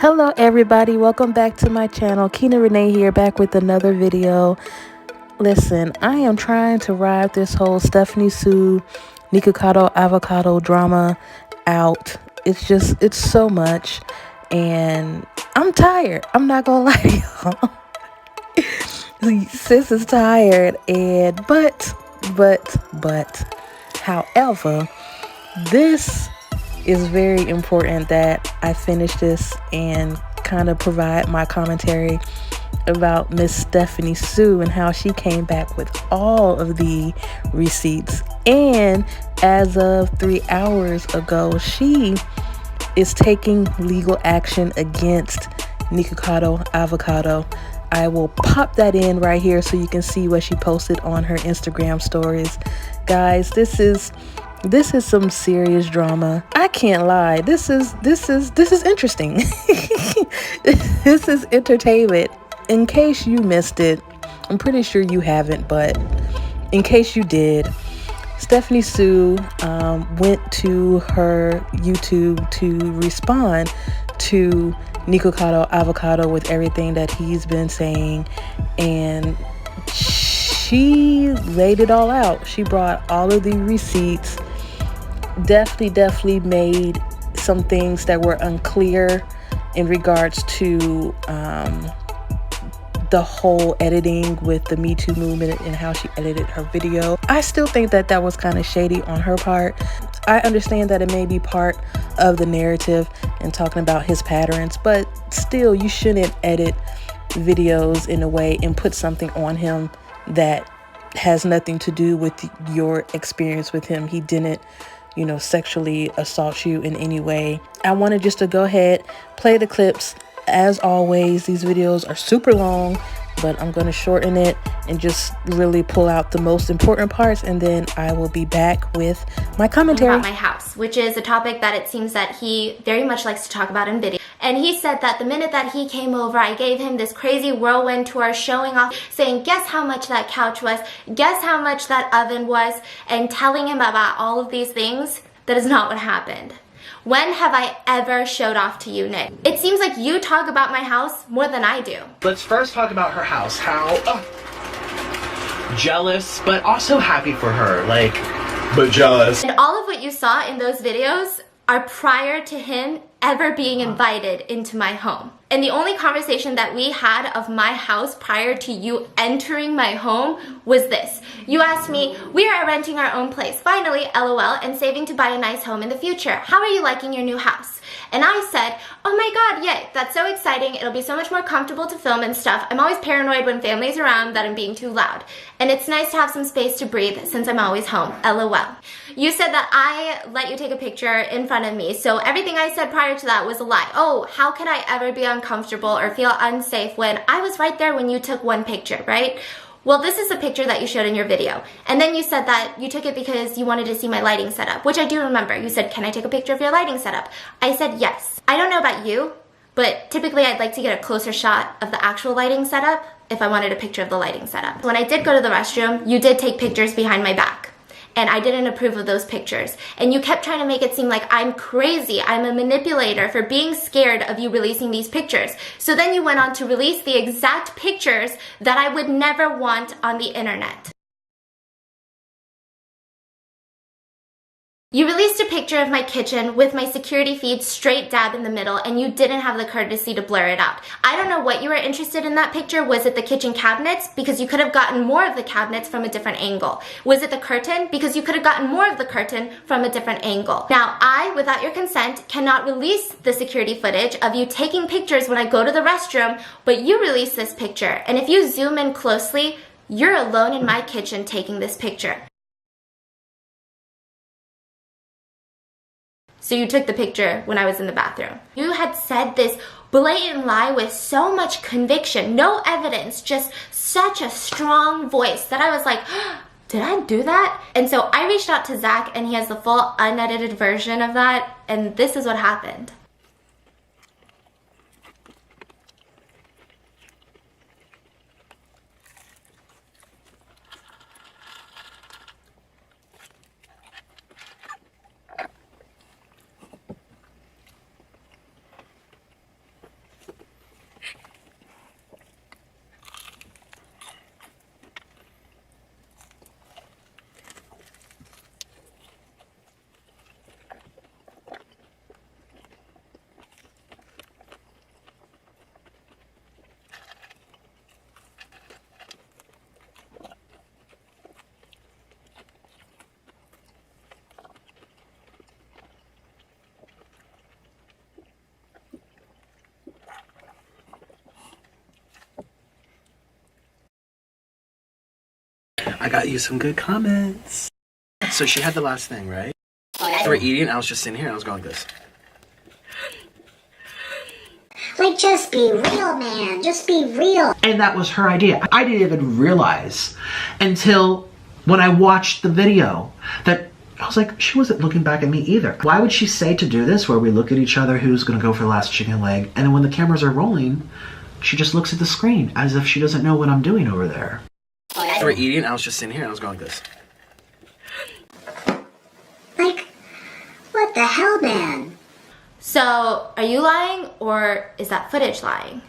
Hello everybody, welcome back to my channel. Keena Renee here, back with another video. Listen, I am trying to ride this whole Stephanie Sue Nikocado Avocado drama out. It's so much, and I'm tired. I'm not gonna lie to y'all. Sis is tired, and but however, this is very important that I finish this and kind of provide my commentary about Miss Stephanie Sue and how she came back with all of the receipts. And as of 3 hours ago, she is taking legal action against Nikocado Avocado. I will pop that in right here so you can see what she posted on her Instagram stories. Guys, this is some serious drama. I can't lie. This is interesting. This is entertainment. In case you missed it, I'm pretty sure you haven't, but in case you did, Stephanie Sue went to her YouTube to respond to Nikocado Avocado with everything that he's been saying, and she laid it all out. She brought all of the receipts. Definitely made some things that were unclear in regards to the whole editing with the Me Too movement and how she edited her video. I still think that was kind of shady on her part. I understand that it may be part of the narrative and talking about his patterns, but still, you shouldn't edit videos in a way and put something on him that has nothing to do with your experience with him. He didn't, sexually assault you in any way. I wanted just to go ahead, play the clips. As always, these videos are super long, but I'm going to shorten it and just really pull out the most important parts, and then I will be back with my commentary. About my house, which is a topic that it seems that he very much likes to talk about in video. And he said that the minute that he came over, I gave him this crazy whirlwind tour showing off, saying, guess how much that couch was, guess how much that oven was, and telling him about all of these things. That is not what happened. When have I ever showed off to you, Nick? It seems like you talk about my house more than I do. Let's first talk about her house. How jealous, but also happy for her. But jealous. And all of what you saw in those videos are prior to him ever being invited into my home. And the only conversation that we had of my house prior to you entering my home was this. You asked me, we are renting our own place, finally, LOL, and saving to buy a nice home in the future. How are you liking your new house? And I said, oh my god, yay, that's so exciting. It'll be so much more comfortable to film and stuff. I'm always paranoid when family's around that I'm being too loud. And it's nice to have some space to breathe since I'm always home, LOL. You said that I let you take a picture in front of me, so everything I said prior to that was a lie. Oh, how could I ever be uncomfortable or feel unsafe when I was right there when you took one picture, right? Well, this is the picture that you showed in your video. And then you said that you took it because you wanted to see my lighting setup, which I do remember. You said, can I take a picture of your lighting setup? I said yes. I don't know about you, but typically I'd like to get a closer shot of the actual lighting setup if I wanted a picture of the lighting setup. When I did go to the restroom, you did take pictures behind my back. And I didn't approve of those pictures. And you kept trying to make it seem like I'm crazy, I'm a manipulator for being scared of you releasing these pictures. So then you went on to release the exact pictures that I would never want on the internet. You released a picture of my kitchen with my security feed straight dab in the middle, and you didn't have the courtesy to blur it out. I don't know what you were interested in that picture. Was it the kitchen cabinets? Because you could have gotten more of the cabinets from a different angle. Was it the curtain? Because you could have gotten more of the curtain from a different angle. Now, I, without your consent, cannot release the security footage of you taking pictures when I go to the restroom, but you release this picture. And if you zoom in closely, you're alone in my kitchen taking this picture. So you took the picture when I was in the bathroom. You had said this blatant lie with so much conviction, no evidence, just such a strong voice that I was like, did I do that? And so I reached out to Zach, and he has the full unedited version of that, and this is what happened. I got you some good comments. So she had the last thing, right? They were eating, I was just sitting here, and I was going like this. Like, just be real, man. Just be real. And that was her idea. I didn't even realize until when I watched the video that I was like, she wasn't looking back at me either. Why would she say to do this where we look at each other, who's gonna go for the last chicken leg, and then when the cameras are rolling, she just looks at the screen as if she doesn't know what I'm doing over there. They were eating, I was just sitting here, and I was going like this. Like, what the hell, man? So, are you lying, or is that footage lying?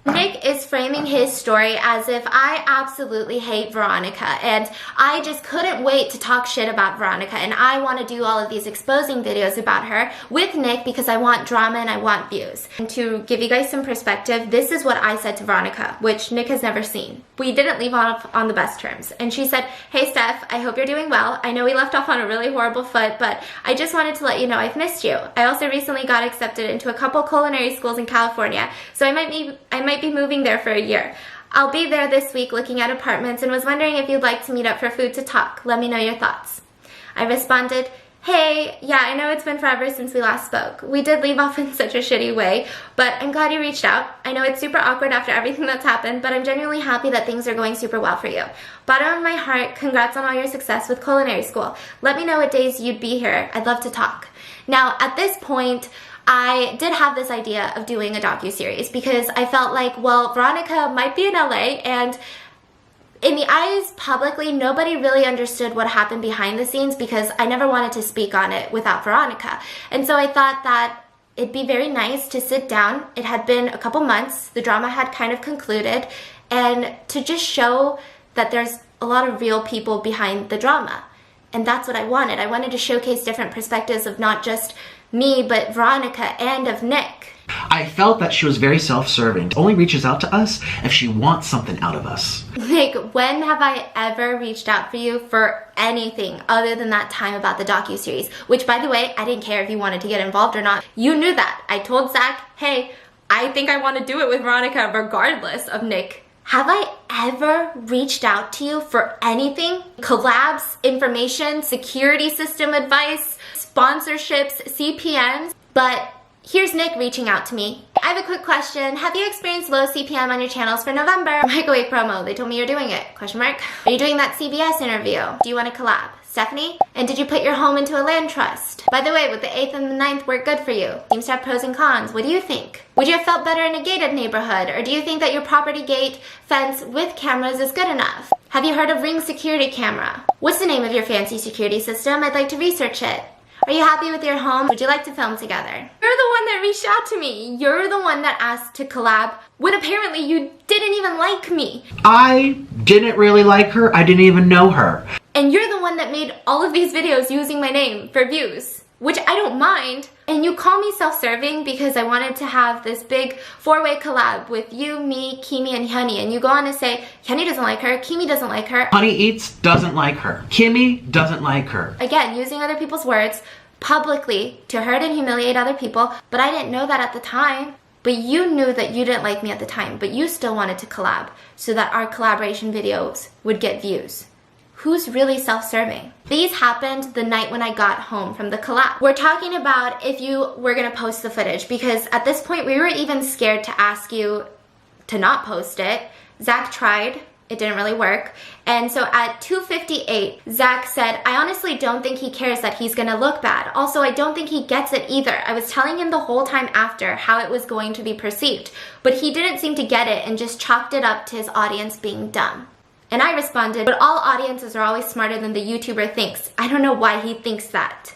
Nick is framing his story as if I absolutely hate Veronica and I just couldn't wait to talk shit about Veronica, and I want to do all of these exposing videos about her with Nick because I want drama and I want views. And to give you guys some perspective, this is what I said to Veronica, which Nick has never seen. We didn't leave off on the best terms. And she said, "Hey Steph, I hope you're doing well. I know we left off on a really horrible foot, but I just wanted to let you know I've missed you. I also recently got accepted into a couple culinary schools in California, so I might be moving there for a year. I'll be there this week looking at apartments and was wondering if you'd like to meet up for food to talk. Let me know your thoughts." I responded, "Hey, yeah, I know it's been forever since we last spoke. We did leave off in such a shitty way, but I'm glad you reached out. I know it's super awkward after everything that's happened, but I'm genuinely happy that things are going super well for you. Bottom of my heart, congrats on all your success with culinary school. Let me know what days you'd be here. I'd love to talk." Now, at this point, I did have this idea of doing a docuseries because I felt like, well, Veronica might be in LA, and in the eyes publicly, nobody really understood what happened behind the scenes because I never wanted to speak on it without Veronica. And so I thought that it'd be very nice to sit down. It had been a couple months, the drama had kind of concluded, and to just show that there's a lot of real people behind the drama. And that's what I wanted. I wanted to showcase different perspectives of not just me, but Veronica and of Nick. I felt that she was very self-serving. Only reaches out to us if she wants something out of us. Nick, when have I ever reached out for you for anything other than that time about the docuseries? Which, by the way, I didn't care if you wanted to get involved or not. You knew that. I told Zach, hey, I think I want to do it with Veronica regardless of Nick. Have I ever reached out to you for anything? Collabs, information, security system advice, sponsorships, CPMs? But here's Nick reaching out to me. I have a quick question. Have you experienced low CPM on your channels for November? Microwave promo. They told me you're doing it. Question mark. Are you doing that CBS interview? Do you want to collab? Stephanie? And did you put your home into a land trust? By the way, would the 8th and the 9th work good for you? Seems to have pros and cons. What do you think? Would you have felt better in a gated neighborhood? Or do you think that your property gate fence with cameras is good enough? Have you heard of Ring Security Camera? What's the name of your fancy security system? I'd like to research it. Are you happy with your home? Would you like to film together? You're the one that reached out to me. You're the one that asked to collab when apparently you didn't even like me. I didn't really like her. I didn't even know her. And you're the one that made all of these videos using my name for views, which I don't mind. And you call me self-serving because I wanted to have this big 4-way collab with you, me, Kimi, and Honey. And you go on to say, Honey doesn't like her, Kimi doesn't like her. Honey Eats doesn't like her. Kimi doesn't like her. Again, using other people's words publicly to hurt and humiliate other people. But I didn't know that at the time. But you knew that you didn't like me at the time, but you still wanted to collab so that our collaboration videos would get views. Who's really self-serving? These happened the night when I got home from the collab. We're talking about if you were gonna post the footage, because at this point we were even scared to ask you to not post it. Zach tried, it didn't really work. And so at 2:58, Zach said, I honestly don't think he cares that he's gonna look bad. Also, I don't think he gets it either. I was telling him the whole time after how it was going to be perceived, but he didn't seem to get it and just chalked it up to his audience being dumb. And I responded, but all audiences are always smarter than the YouTuber thinks. I don't know why he thinks that.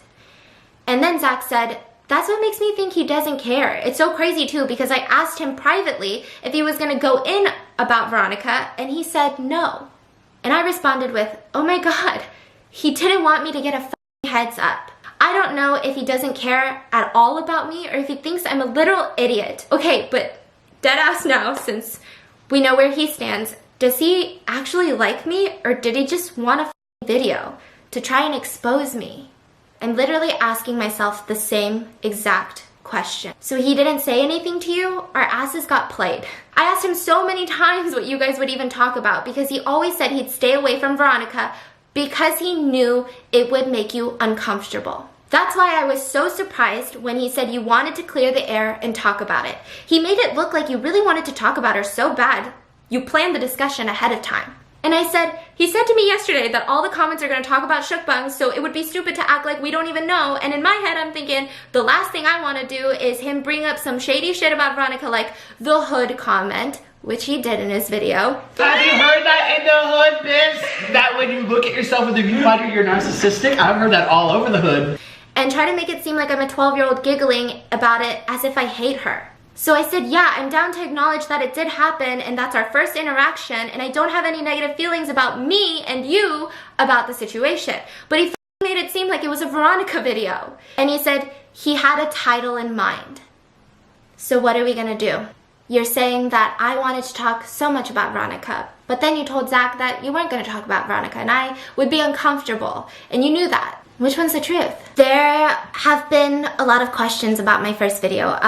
And then Zach said, that's what makes me think he doesn't care. It's so crazy too, because I asked him privately if he was gonna go in about Veronica, and he said no. And I responded with, oh my God, he didn't want me to get a heads up. I don't know if he doesn't care at all about me or if he thinks I'm a literal idiot. Okay, but dead ass now, since we know where he stands, does he actually like me, or did he just want a video to try and expose me? I'm literally asking myself the same exact question. So he didn't say anything to you? Our asses got played. I asked him so many times what you guys would even talk about because he always said he'd stay away from Veronica because he knew it would make you uncomfortable. That's why I was so surprised when he said you wanted to clear the air and talk about it. He made it look like you really wanted to talk about her so bad, you planned the discussion ahead of time. And I said, he said to me yesterday that all the comments are going to talk about shook bungs, so it would be stupid to act like we don't even know. And in my head, I'm thinking, the last thing I want to do is him bring up some shady shit about Veronica, like the hood comment, which he did in his video. Have you heard that in the hood, biz? That when you look at yourself with a viewfinder, you're narcissistic? I've heard that all over the hood. And try to make it seem like I'm a 12-year-old giggling about it as if I hate her. So I said, yeah, I'm down to acknowledge that it did happen and that's our first interaction and I don't have any negative feelings about me and you about the situation. But he made it seem like it was a Veronica video. And he said he had a title in mind. So what are we gonna do? You're saying that I wanted to talk so much about Veronica, but then you told Zach that you weren't gonna talk about Veronica and I would be uncomfortable, and you knew that. Which one's the truth? There have been a lot of questions about my first video.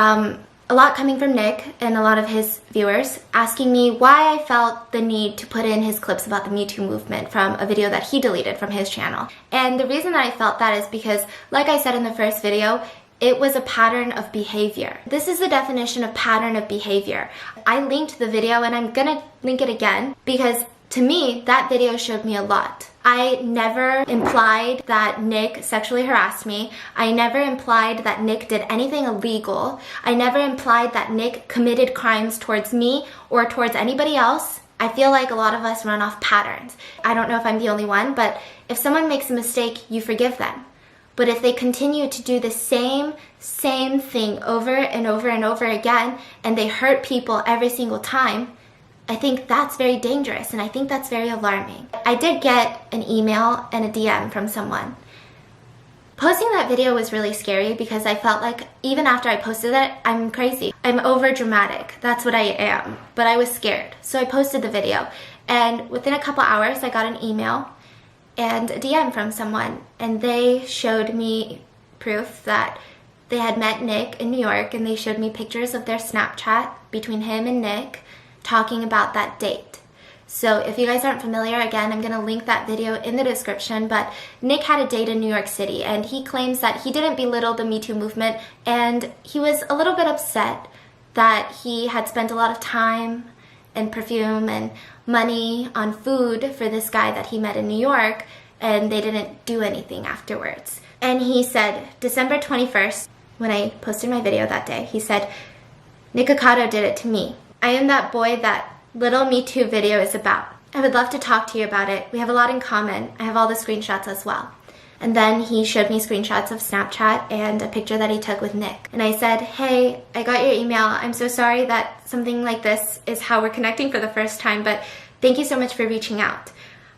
A lot coming from Nick and a lot of his viewers asking me why I felt the need to put in his clips about the Me Too movement from a video that he deleted from his channel. And the reason that I felt that is because, like I said in the first video, it was a pattern of behavior. This is the definition of pattern of behavior. I linked the video and I'm gonna link it again because to me, that video showed me a lot. I never implied that Nick sexually harassed me. I never implied that Nick did anything illegal. I never implied that Nick committed crimes towards me or towards anybody else. I feel like a lot of us run off patterns. I don't know if I'm the only one, but if someone makes a mistake, you forgive them. But if they continue to do the same thing over and over and over again, and they hurt people every single time, I think that's very dangerous and I think that's very alarming. I did get an email and a DM from someone. Posting that video was really scary because I felt like even after I posted it, I'm crazy. I'm over dramatic. That's what I am. But I was scared. So I posted the video and within a couple hours I got an email and a DM from someone and they showed me proof that they had met Nick in New York and they showed me pictures of their Snapchat between him and Nick talking about that date. So if you guys aren't familiar, again, I'm going to link that video in the description, but Nick had a date in New York City and he claims that he didn't belittle the Me Too movement and he was a little bit upset that he had spent a lot of time and perfume and money on food for this guy that he met in New York and they didn't do anything afterwards. And he said, December 21st, when I posted my video that day, he said, Nikocado did it to me. I am that boy that little Me Too video is about. I would love to talk to you about it. We have a lot in common. I have all the screenshots as well. And then he showed me screenshots of Snapchat and a picture that he took with Nick. And I said, hey, I got your email. I'm so sorry that something like this is how we're connecting for the first time, but thank you so much for reaching out.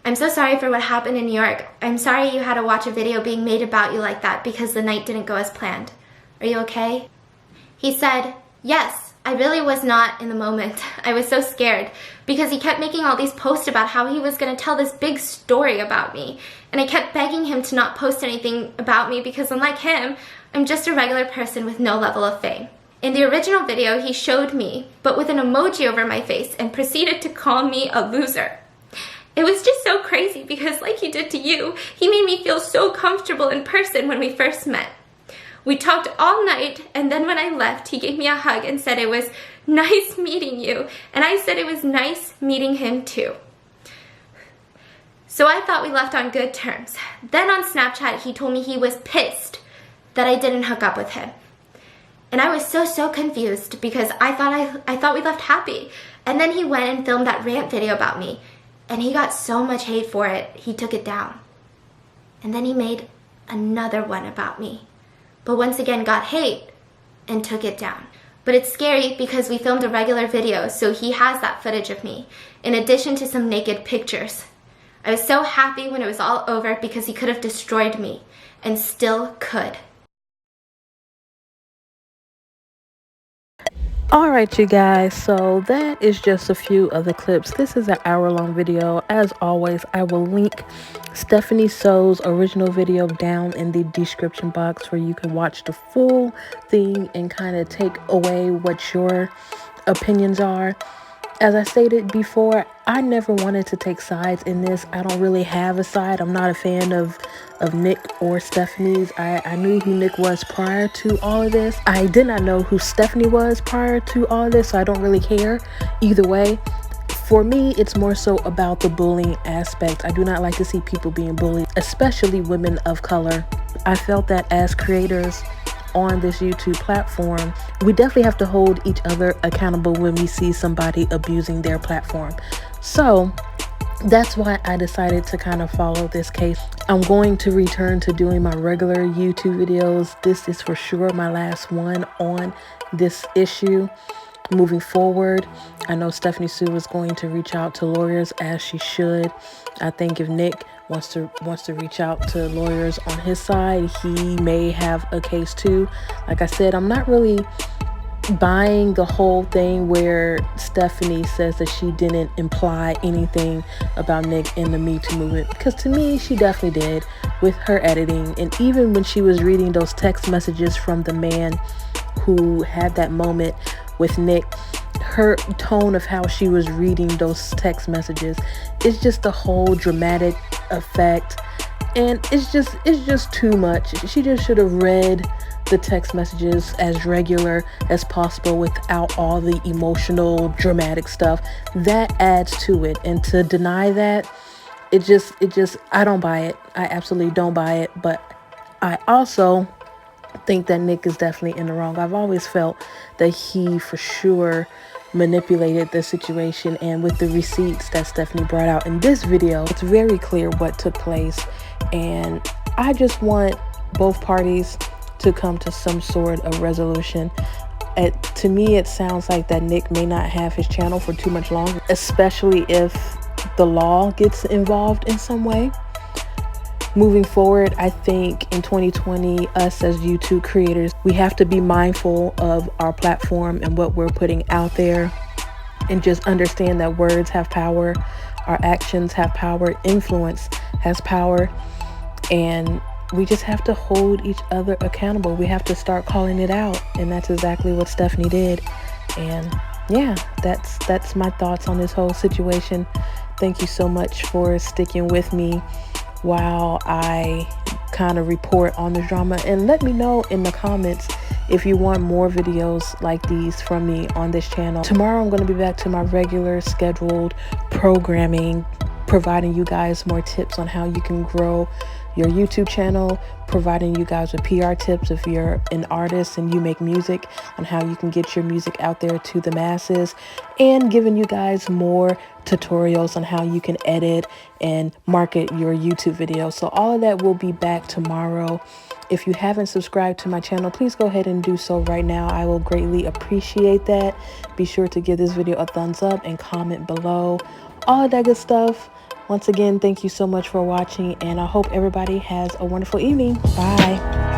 I'm so sorry for what happened in New York. I'm sorry you had to watch a video being made about you like that because the night didn't go as planned. Are you okay? He said, yes. I really was not in the moment. I was so scared because he kept making all these posts about how he was going to tell this big story about me. And I kept begging him to not post anything about me because unlike him, I'm just a regular person with no level of fame. In the original video, he showed me, but with an emoji over my face and proceeded to call me a loser. It was just so crazy because like he did to you, he made me feel so comfortable in person when we first met. We talked all night, and then when I left, he gave me a hug and said it was nice meeting you, and I said it was nice meeting him too. So I thought we left on good terms. Then on Snapchat, he told me he was pissed that I didn't hook up with him. And I was so confused because I thought we left happy. And then he went and filmed that rant video about me, and he got so much hate for it, he took it down. And then he made another one about me, but once again got hate and took it down. But it's scary because we filmed a regular video, so he has that footage of me, in addition to some naked pictures. I was so happy when it was all over because he could have destroyed me, and still could. All right, you guys, so that is just a few of the clips. This is an hour-long video. As always, I will link Stephanie So's original video down in the description box where you can watch the full thing and kind of take away what your opinions are. As I stated before, I never wanted to take sides in this. I don't really have a side. I'm not a fan of Nick or Stephanie's. I knew who Nick was prior to all of this. I did not know who Stephanie was prior to all of this, so I don't really care either way. For me, it's more so about the bullying aspect. I do not like to see people being bullied, especially women of color. I felt that as creators on this YouTube platform, we definitely have to hold each other accountable when we see somebody abusing their platform. So that's why I decided to kind of follow this case. I'm going to return to doing my regular YouTube videos. This is for sure my last one on this issue. Moving forward, I know Stephanie Sue is going to reach out to lawyers, as she should. I think if Nick wants to reach out to lawyers on his side, he may have a case too. Like I said, I'm not really buying the whole thing where Stephanie says that she didn't imply anything about Nick in the Me Too movement, because to me she definitely did with her editing. And even when she was reading those text messages from the man who had that moment with Nick, her tone of how she was reading those text messages is just a whole dramatic effect, and it's just too much. She just should have read the text messages as regular as possible without all the emotional dramatic stuff that adds to it. And to deny that, it just I don't buy it. I absolutely don't buy it. But I also think that Nick is definitely in the wrong. I've always felt that he for sure manipulated the situation, and with the receipts that Stephanie brought out in this video, it's very clear what took place. And I just want both parties to come to some sort of resolution. To me, it sounds like that Nick may not have his channel for too much longer, especially if the law gets involved in some way. Moving forward, I think in 2020, us as YouTube creators, we have to be mindful of our platform and what we're putting out there, and just understand that words have power, our actions have power, influence has power, and we just have to hold each other accountable. We have to start calling it out, and that's exactly what Stephanie did. And yeah, that's my thoughts on this whole situation. Thank you so much for sticking with me while I kind of report on the drama, and let me know in the comments if you want more videos like these from me on this channel. Tomorrow I'm going to be back to my regular scheduled programming, providing you guys more tips on how you can grow your YouTube channel, providing you guys with PR tips if you're an artist and you make music, on how you can get your music out there to the masses, and giving you guys more tutorials on how you can edit and market your YouTube video. So all of that will be back tomorrow. If you haven't subscribed to my channel, please go ahead and do so right now. I will greatly appreciate that. Be sure to give this video a thumbs up and comment below, all of that good stuff. Once again, thank you so much for watching, and I hope everybody has a wonderful evening. Bye.